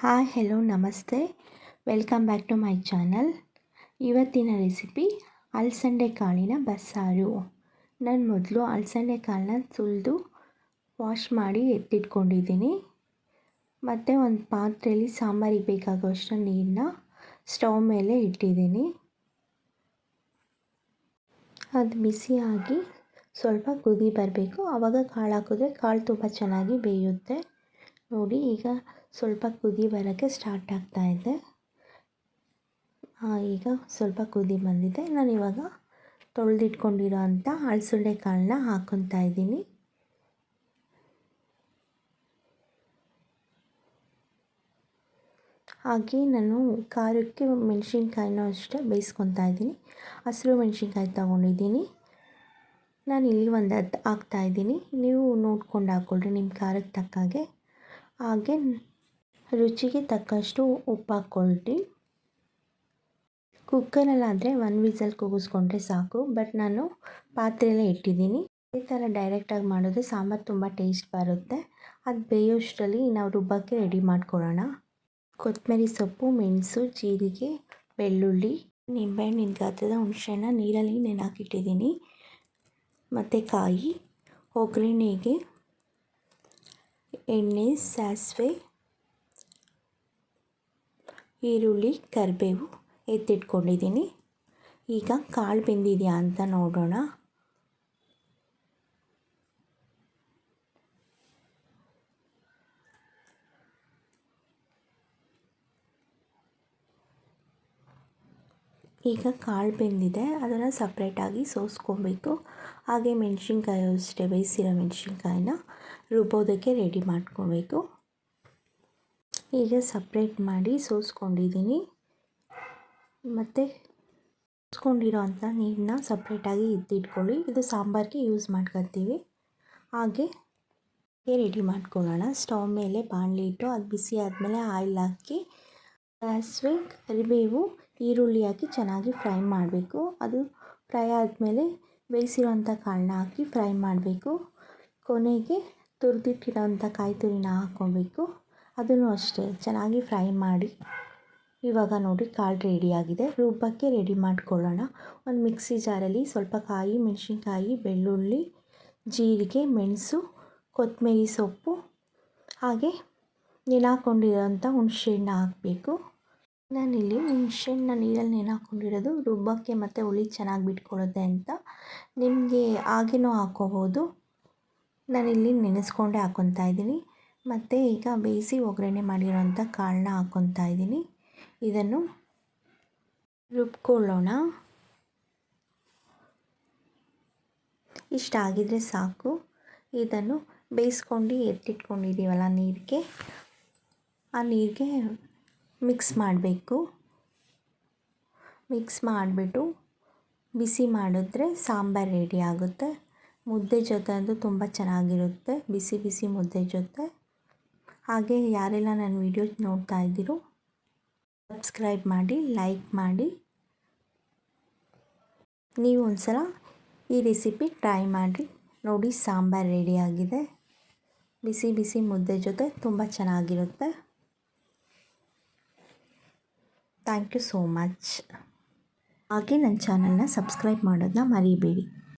Hi hello ನಮಸ್ತೆ, welcome back to my channel. ಇವತ್ತಿನ recipe ಅಲಸಂದೆ ಕಾಳಿನ ಬಸ್ಸಾರು. ನಾನು ಮೊದಲು ಅಲಸಂದೆ ಕಾಳನ್ನ ಸುಲಿದು ವಾಶ್ ಮಾಡಿ ಎತ್ತಿಟ್ಕೊಂಡಿದ್ದೀನಿ. ಮತ್ತು ಒಂದು ಪಾತ್ರೆಯಲ್ಲಿ ಸಾಂಬಾರಿಗೆ ಬೇಕಾಗುವಷ್ಟು ನೀರನ್ನ ಸ್ಟವ್ ಮೇಲೆ ಇಟ್ಟಿದ್ದೀನಿ. ಅದು ಬಿಸಿಯಾಗಿ ಸ್ವಲ್ಪ ಕುದಿ ಬರಬೇಕು. ಆವಾಗ ಕಾಳು ಹಾಕಿದ್ರೆ ಕಾಳು ತುಂಬ ಚೆನ್ನಾಗಿ ಬೇಯುತ್ತೆ. ನೋಡಿ, ಈಗ ಸ್ವಲ್ಪ ಕುದಿ ಬರೋಕ್ಕೆ ಸ್ಟಾರ್ಟ್ ಆಗ್ತಾಯಿದೆ. ಈಗ ಸ್ವಲ್ಪ ಕುದಿ ಬಂದಿದೆ. ನಾನು ಇವಾಗ ತೊಳೆದಿಟ್ಕೊಂಡಿರೋ ಅಂಥ ಅಲಸಂದೆ ಕಾಳನ್ನ ಹಾಕ್ಕೊತಾ ಇದ್ದೀನಿ. ಹಾಗೆ ನಾನು ಖಾರಕ್ಕೆ ಮೆಣಸಿನ್ಕಾಯಿನೂ ಅಷ್ಟೇ ಬೇಯಿಸ್ಕೊತಾ ಇದ್ದೀನಿ. ಹಸಿರು ಮೆಣಸಿನ್ಕಾಯಿ ತೊಗೊಂಡಿದ್ದೀನಿ. ನಾನು ಇಲ್ಲಿ ಒಂದು 10 ಹಾಕ್ತಾಯಿದ್ದೀನಿ. ನೀವು ನೋಡ್ಕೊಂಡು ಹಾಕ್ಕೊಳ್ರಿ ನಿಮ್ಮ ಖಾರಕ್ಕೆ ತಕ್ಕಾಗೆ. ಹಾಗೆ ರುಚಿಗೆ ತಕ್ಕಷ್ಟು ಉಪ್ಪು ಹಾಕ್ಕೊಳ್ರಿ. ಕುಕ್ಕರಲ್ಲಾದರೆ 1 ವಿಸಲ್ ಕೂಗಿಸ್ಕೊಂಡ್ರೆ ಸಾಕು, ಬಟ್ ನಾನು ಪಾತ್ರೆಯಲ್ಲೇ ಇಟ್ಟಿದ್ದೀನಿ. ಈ ಥರ ಡೈರೆಕ್ಟಾಗಿ ಮಾಡಿದ್ರೆ ಸಾಂಬಾರು ತುಂಬ ಟೇಸ್ಟ್ ಬರುತ್ತೆ. ಅದು ಬೇಯೋಷ್ಟರಲ್ಲಿ ನಾವು ರುಬ್ಬಕ್ಕೆ ರೆಡಿ ಮಾಡ್ಕೊಳ್ಳೋಣ. ಕೊತ್ತಂಬರಿ ಸೊಪ್ಪು, ಮೆಣಸು, ಜೀರಿಗೆ, ಬೆಳ್ಳುಳ್ಳಿ, ನಿಂಬೆಹಣ್ಣಿನ ಗಾತ್ರದ ಹುಣಸೆಹಣ್ಣ ನೀರಲ್ಲಿ ನೆನೆಹಾಕಿಟ್ಟಿದ್ದೀನಿ. ಮತ್ತು ಕಾಯಿ, ಒಗ್ಗರಣೆಗೆ ಎಣ್ಣೆ, ಸಾಸಿವೆ, ಈರುಳ್ಳಿ, ಕರಿಬೇವು ಎತ್ತಿಟ್ಕೊಂಡಿದ್ದೀನಿ. ಈಗ ಕಾಳು ಬೆಂದಿದೆಯಾ ಅಂತ ನೋಡೋಣ. ಈಗ ಕಾಳು ಬೆಂದಿದೆ, ಅದನ್ನು ಸಪ್ರೇಟಾಗಿ ಸೋಸ್ಕೊಬೇಕು. ಹಾಗೆ ಮೆಣಸಿನ್ಕಾಯಿ ಅಷ್ಟೇ, ಬೇಯಿಸಿರೋ ಮೆಣಸಿನ್ಕಾಯಿನ ರುಬ್ಬೋದಕ್ಕೆ ರೆಡಿ ಮಾಡ್ಕೋಬೇಕು. ಈಗ ಸಪ್ರೇಟ್ ಮಾಡಿ ಸೋಸ್ಕೊಂಡಿದ್ದೀನಿ. ಮತ್ತು ಸೋಸ್ಕೊಂಡಿರೋ ಅಂಥ ನೀರನ್ನ ಸಪ್ರೇಟಾಗಿ ಎತ್ತಿಟ್ಕೊಳ್ಳಿ. ಇದು ಸಾಂಬಾರಿಗೆ ಯೂಸ್ ಮಾಡ್ಕೊತೀವಿ. ಹಾಗೆ ರೆಡಿ ಮಾಡ್ಕೊಳ್ಳೋಣ. ಸ್ಟವ್ ಮೇಲೆ ಬಾಣಲಿ ಇಟ್ಟು ಅದು ಬಿಸಿ ಆದಮೇಲೆ ಆಯಿಲ್ ಹಾಕಿ ಸಾಸಿವೆ, ಕರಿಬೇವು, ಈರುಳ್ಳಿ ಹಾಕಿ ಚೆನ್ನಾಗಿ ಫ್ರೈ ಮಾಡಬೇಕು. ಅದು ಫ್ರೈ ಆದಮೇಲೆ ಬೇಯಿಸಿರೋಂಥ ಕಾಳನ್ನ ಹಾಕಿ ಫ್ರೈ ಮಾಡಬೇಕು. ಕೊನೆಗೆ ತುರಿದಿಟ್ಟಿರೋಂಥ ಕಾಯಿ ತುರಿನ ಹಾಕ್ಕೊಬೇಕು. ಅದನ್ನು ಅಷ್ಟೇ ಚೆನ್ನಾಗಿ ಫ್ರೈ ಮಾಡಿ. ಇವಾಗ ನೋಡಿ ಕಾಳು ರೆಡಿಯಾಗಿದೆ. ರುಬ್ಬಕ್ಕೆ ರೆಡಿ ಮಾಡ್ಕೊಳ್ಳೋಣ. ಒಂದು ಮಿಕ್ಸಿ ಜಾರಲ್ಲಿ ಸ್ವಲ್ಪ ಕಾಯಿ, ಮೆಣಸಿನ್ಕಾಯಿ, ಬೆಳ್ಳುಳ್ಳಿ, ಜೀರಿಗೆ, ಮೆಣಸು, ಕೊತ್ತಂಬರಿ ಸೊಪ್ಪು, ಹಾಗೆ ನೆನೆಹಾಕ್ಕೊಂಡಿರೋಂಥ ಹುಣಸೆಹಣ್ಣು ಹಾಕಬೇಕು. ನಾನಿಲ್ಲಿ ಹುಣಸೆಹಣ್ಣನ್ನ ನೀರಲ್ಲಿ ನೆನೆಹಾಕ್ಕೊಂಡಿರೋದು ರುಬ್ಬಕ್ಕೆ ಮತ್ತು ಹುಳಿ ಚೆನ್ನಾಗಿ ಬಿಟ್ಕೊಳ್ಳುತ್ತೆ ಅಂತ. ನಿಮಗೆ ಹಾಗೇನೂ ಹಾಕ್ಕೋಬೋದು. ನಾನಿಲ್ಲಿ ನೆನೆಸ್ಕೊಂಡೇ ಹಾಕ್ಕೊತಾ ಇದ್ದೀನಿ. ಮತ್ತು ಈಗ ಬೇಯಿಸಿ ಒಗ್ಗರಣೆ ಮಾಡಿರೋಂಥ ಕಾಳನ್ನ ಹಾಕ್ಕೊತಾ ಇದ್ದೀನಿ. ಇದನ್ನು ರುಬ್ಕೊಳ್ಳೋಣ. ಇಷ್ಟಾಗಿದ್ದರೆ ಸಾಕು. ಇದನ್ನು ಬೇಯಿಸ್ಕೊಂಡು ಎತ್ತಿಟ್ಕೊಂಡಿದ್ದೀವಲ್ಲ ನೀರಿಗೆ, ಆ ನೀರಿಗೆ ಮಿಕ್ಸ್ ಮಾಡಬೇಕು. ಮಿಕ್ಸ್ ಮಾಡಿಬಿಟ್ಟು ಬಿಸಿ ಮಾಡಿದ್ರೆ ಸಾಂಬಾರು ರೆಡಿ ಆಗುತ್ತೆ. ಮುದ್ದೆ ಜೊತೆ ಅಂತೂ ತುಂಬ ಚೆನ್ನಾಗಿರುತ್ತೆ, ಬಿಸಿ ಬಿಸಿ ಮುದ್ದೆ ಜೊತೆ. ಹಾಗೆ ಯಾರೆಲ್ಲ ನನ್ನ ವಿಡಿಯೋ ನೋಡ್ತಾ ಇದ್ದೀರೋ ಸಬ್ಸ್ಕ್ರೈಬ್ ಮಾಡಿ, ಲೈಕ್ ಮಾಡಿ. ನೀವು ಒಂದು ಸಲ ಈ ರೆಸಿಪಿ ಟ್ರೈ ಮಾಡಿ ನೋಡಿ. ಸಾಂಬಾರು ರೆಡಿಯಾಗಿದೆ. ಬಿಸಿ ಬಿಸಿ ಮುದ್ದೆ ಜೊತೆ ತುಂಬ ಚೆನ್ನಾಗಿರುತ್ತೆ. Thank you so much. ಹಾಗೆ ನನ್ನ ಚಾನಲ್ನ ಸಬ್ಸ್ಕ್ರೈಬ್ ಮಾಡೋದನ್ನ ಮರಿಬೇಡಿ.